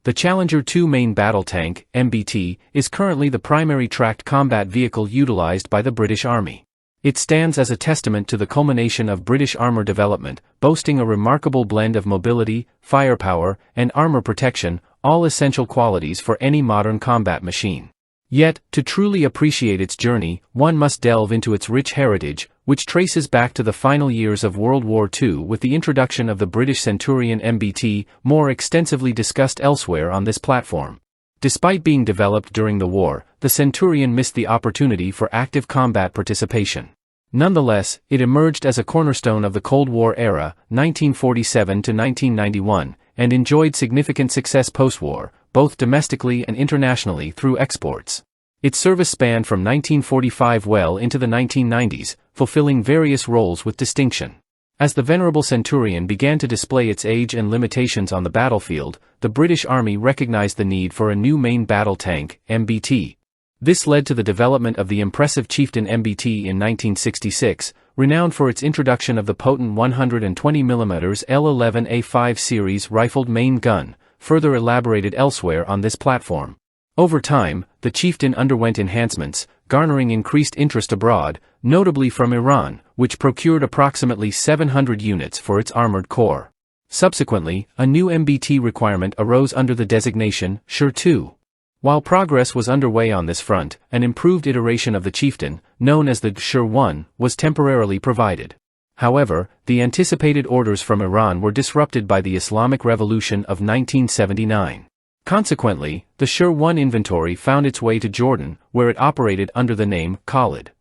The Challenger 2 Main Battle Tank, MBT, is currently the primary tracked combat vehicle utilized by the British Army. It stands as a testament to the culmination of British armor development, boasting a remarkable blend of mobility, firepower, and armor protection, all essential qualities for any modern combat machine. Yet, to truly appreciate its journey, one must delve into its rich heritage, which traces back to the final years of World War II with the introduction of the British Centurion MBT, more extensively discussed elsewhere on this platform. Despite being developed during the war, the Centurion missed the opportunity for active combat participation. Nonetheless, it emerged as a cornerstone of the Cold War era, 1947 to 1991, and enjoyed significant success post-war, both domestically and internationally through exports. Its service spanned from 1945 well into the 1990s, fulfilling various roles with distinction. As the venerable Centurion began to display its age and limitations on the battlefield, the British Army recognized the need for a new main battle tank, MBT. This led to the development of the impressive Chieftain MBT in 1966, renowned for its introduction of the potent 120mm L11A5 series rifled main gun, further elaborated elsewhere on this platform. Over time, the Chieftain underwent enhancements, garnering increased interest abroad, notably from Iran, which procured approximately 700 units for its armored core. Subsequently, a new MBT requirement arose under the designation Sure 2. While progress was underway on this front, an improved iteration of the Chieftain, known as the Sure 1, was temporarily provided. However, the anticipated orders from Iran were disrupted by the Islamic Revolution of 1979. Consequently, the Sure 1 inventory found its way to Jordan, where it operated under the name Khalid.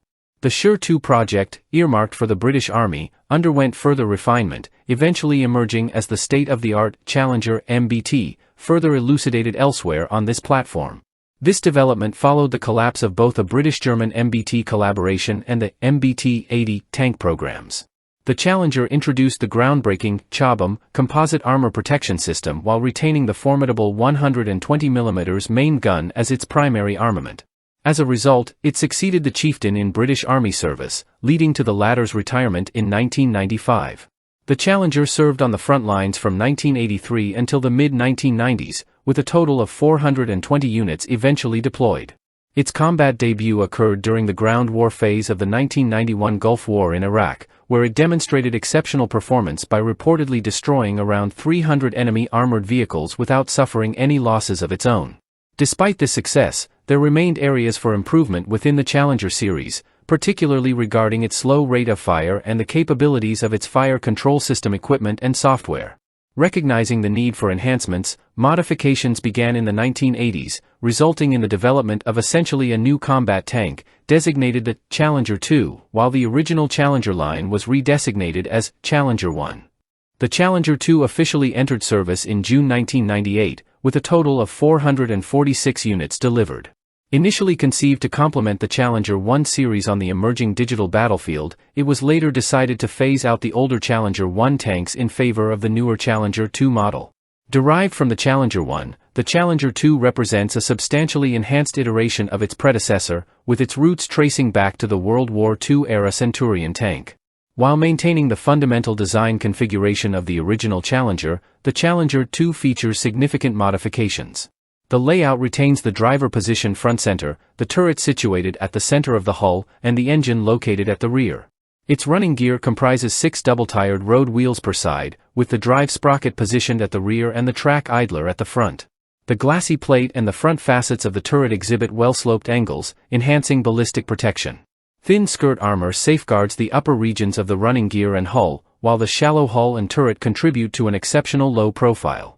The Sure 2 project, earmarked for the British Army, underwent further refinement, eventually emerging as the state-of-the-art Challenger MBT, further elucidated elsewhere on this platform. This development followed the collapse of both a British-German MBT collaboration and the MBT-80 tank programs. The Challenger introduced the groundbreaking CHABM composite armor protection system while retaining the formidable 120mm main gun as its primary armament. As a result, it succeeded the Chieftain in British Army service, leading to the latter's retirement in 1995. The Challenger served on the front lines from 1983 until the mid-1990s, with a total of 420 units eventually deployed. Its combat debut occurred during the ground war phase of the 1991 Gulf War in Iraq, where it demonstrated exceptional performance by reportedly destroying around 300 enemy armored vehicles without suffering any losses of its own. Despite this success, there remained areas for improvement within the Challenger series, particularly regarding its slow rate of fire and the capabilities of its fire control system equipment and software. Recognizing the need for enhancements, modifications began in the 1980s, resulting in the development of essentially a new combat tank, designated the Challenger 2, while the original Challenger line was redesignated as Challenger 1. The Challenger 2 officially entered service in June 1998, with a total of 446 units delivered. Initially conceived to complement the Challenger 1 series on the emerging digital battlefield, it was later decided to phase out the older Challenger 1 tanks in favor of the newer Challenger 2 model. Derived from the Challenger 1, the Challenger 2 represents a substantially enhanced iteration of its predecessor, with its roots tracing back to the World War II-era Centurion tank. While maintaining the fundamental design configuration of the original Challenger, the Challenger 2 features significant modifications. The layout retains the driver position front center, the turret situated at the center of the hull, and the engine located at the rear. Its running gear comprises 6 double-tired road wheels per side, with the drive sprocket positioned at the rear and the track idler at the front. The glassy plate and the front facets of the turret exhibit well-sloped angles, enhancing ballistic protection. Thin skirt armor safeguards the upper regions of the running gear and hull, while the shallow hull and turret contribute to an exceptional low profile.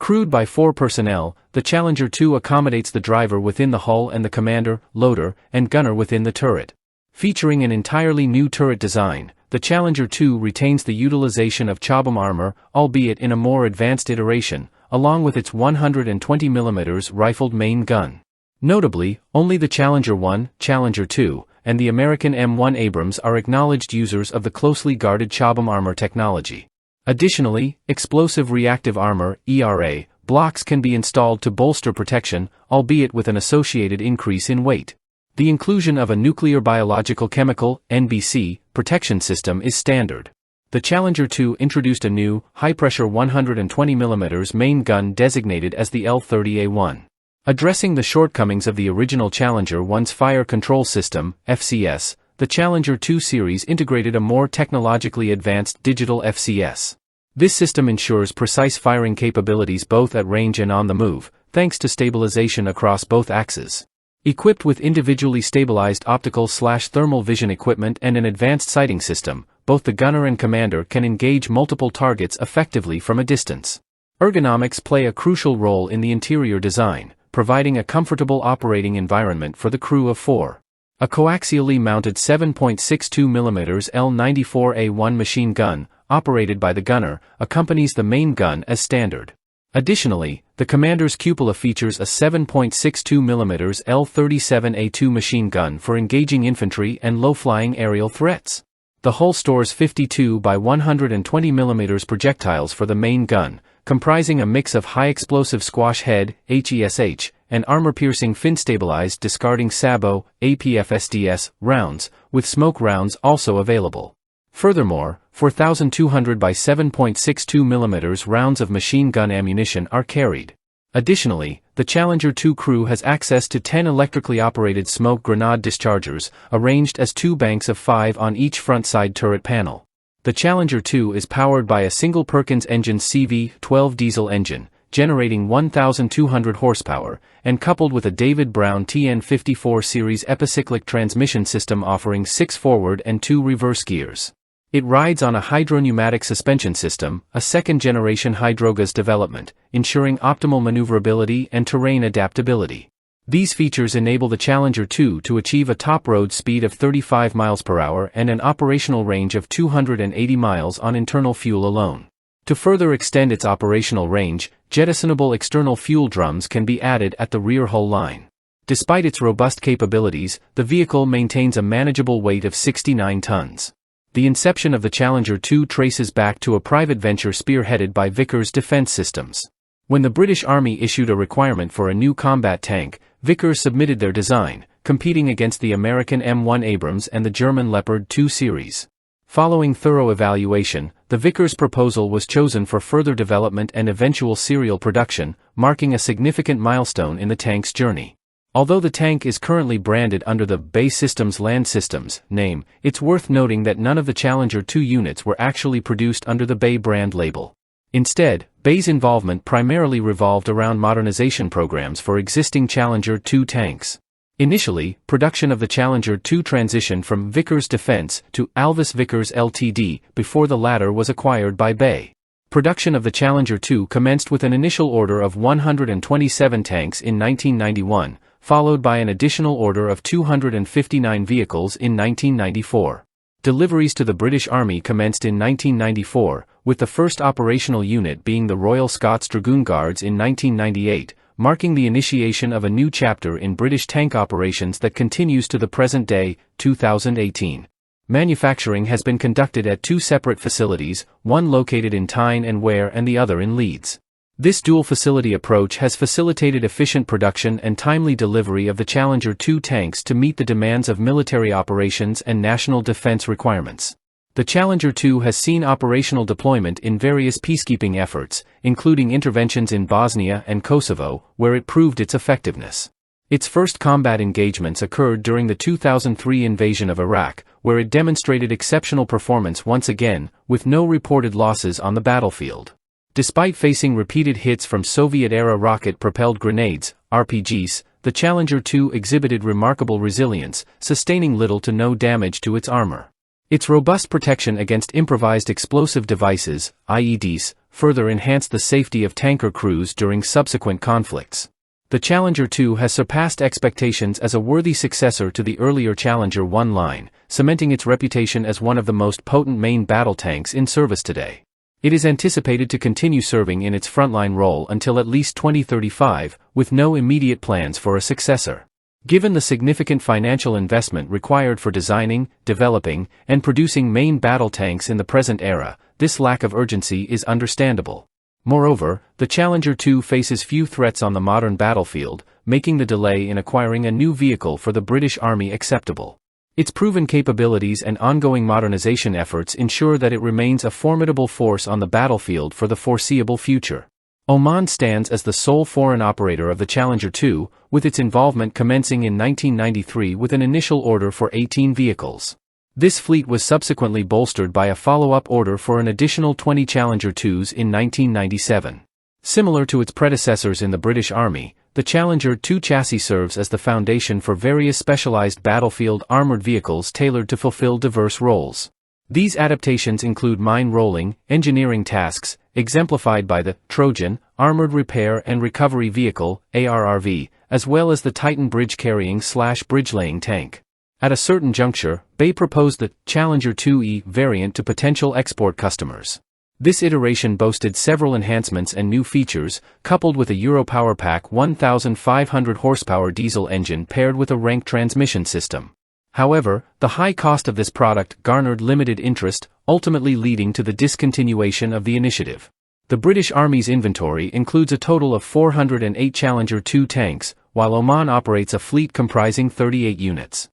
Crewed by 4 personnel, the Challenger 2 accommodates the driver within the hull and the commander, loader, and gunner within the turret. Featuring an entirely new turret design, the Challenger 2 retains the utilization of CHABM armor, albeit in a more advanced iteration, along with its 120mm rifled main gun. Notably, only the Challenger 1, Challenger 2, and the American M1 Abrams are acknowledged users of the closely guarded CHABM armor technology. Additionally, explosive reactive armor, ERA, blocks can be installed to bolster protection, albeit with an associated increase in weight. The inclusion of a nuclear biological chemical, NBC, protection system is standard. The Challenger 2 introduced a new, high-pressure 120mm main gun designated as the L30A1. Addressing the shortcomings of the original Challenger 1's Fire Control System, FCS, the Challenger 2 series integrated a more technologically advanced digital FCS. This system ensures precise firing capabilities both at range and on the move, thanks to stabilization across both axes. Equipped with individually stabilized optical/thermal vision equipment and an advanced sighting system, both the gunner and commander can engage multiple targets effectively from a distance. Ergonomics play a crucial role in the interior design, providing a comfortable operating environment for the crew of 4. A coaxially mounted 7.62mm L94A1 machine gun, operated by the gunner, accompanies the main gun as standard. Additionally, the commander's cupola features a 7.62mm L37A2 machine gun for engaging infantry and low-flying aerial threats. The hull stores 52 by 120mm projectiles for the main gun, comprising a mix of high-explosive squash head, HESH, and armor-piercing fin-stabilized discarding SABO, APFSDS, rounds, with smoke rounds also available. Furthermore, 4,200 by 7.62mm rounds of machine gun ammunition are carried. Additionally, the Challenger 2 crew has access to 10 electrically operated smoke grenade dischargers, arranged as 2 banks of 5 on each front side turret panel. The Challenger 2 is powered by a single Perkins engine CV-12 diesel engine, generating 1,200 horsepower, and coupled with a David Brown TN54 series epicyclic transmission system offering 6 forward and 2 reverse gears. It rides on a hydropneumatic suspension system, a second-generation Hydrogas development, ensuring optimal maneuverability and terrain adaptability. These features enable the Challenger 2 to achieve a top road speed of 35 miles per hour and an operational range of 280 miles on internal fuel alone. To further extend its operational range, jettisonable external fuel drums can be added at the rear hull line. Despite its robust capabilities, the vehicle maintains a manageable weight of 69 tons. The inception of the Challenger 2 traces back to a private venture spearheaded by Vickers Defence Systems. When the British Army issued a requirement for a new combat tank, Vickers submitted their design, competing against the American M1 Abrams and the German Leopard 2 series. Following thorough evaluation, the Vickers proposal was chosen for further development and eventual serial production, marking a significant milestone in the tank's journey. Although the tank is currently branded under the BAE Systems Land Systems name, it's worth noting that none of the Challenger 2 units were actually produced under the BAE brand label. Instead, BAE's involvement primarily revolved around modernization programs for existing Challenger 2 tanks. Initially, production of the Challenger 2 transitioned from Vickers Defence to Alvis Vickers Ltd. Before the latter was acquired by BAE. Production of the Challenger 2 commenced with an initial order of 127 tanks in 1991, followed by an additional order of 259 vehicles in 1994. Deliveries to the British Army commenced in 1994, with the first operational unit being the Royal Scots Dragoon Guards in 1998, marking the initiation of a new chapter in British tank operations that continues to the present day, 2018. Manufacturing has been conducted at 2 separate facilities, one located in Tyne and Wear and the other in Leeds. This dual-facility approach has facilitated efficient production and timely delivery of the Challenger 2 tanks to meet the demands of military operations and national defense requirements. The Challenger 2 has seen operational deployment in various peacekeeping efforts, including interventions in Bosnia and Kosovo, where it proved its effectiveness. Its first combat engagements occurred during the 2003 invasion of Iraq, where it demonstrated exceptional performance once again, with no reported losses on the battlefield. Despite facing repeated hits from Soviet-era rocket-propelled grenades, RPGs, the Challenger 2 exhibited remarkable resilience, sustaining little to no damage to its armor. Its robust protection against improvised explosive devices, IEDs, further enhanced the safety of tanker crews during subsequent conflicts. The Challenger 2 has surpassed expectations as a worthy successor to the earlier Challenger 1 line, cementing its reputation as one of the most potent main battle tanks in service today. It is anticipated to continue serving in its frontline role until at least 2035, with no immediate plans for a successor. Given the significant financial investment required for designing, developing, and producing main battle tanks in the present era, this lack of urgency is understandable. Moreover, the Challenger 2 faces few threats on the modern battlefield, making the delay in acquiring a new vehicle for the British Army acceptable. Its proven capabilities and ongoing modernization efforts ensure that it remains a formidable force on the battlefield for the foreseeable future. Oman stands as the sole foreign operator of the Challenger 2, with its involvement commencing in 1993 with an initial order for 18 vehicles. This fleet was subsequently bolstered by a follow-up order for an additional 20 Challenger 2s in 1997. Similar to its predecessors in the British Army, the Challenger 2 chassis serves as the foundation for various specialized battlefield armored vehicles tailored to fulfill diverse roles. These adaptations include mine rolling, engineering tasks, exemplified by the Trojan Armored Repair and Recovery Vehicle (ARRV), as well as the Titan bridge-carrying/bridge-laying tank. At a certain juncture, BAE proposed the Challenger 2E variant to potential export customers. This iteration boasted several enhancements and new features, coupled with a Europower Pack 1,500 horsepower diesel engine paired with a Rank transmission system. However, the high cost of this product garnered limited interest, ultimately leading to the discontinuation of the initiative. The British Army's inventory includes a total of 408 Challenger 2 tanks, while Oman operates a fleet comprising 38 units.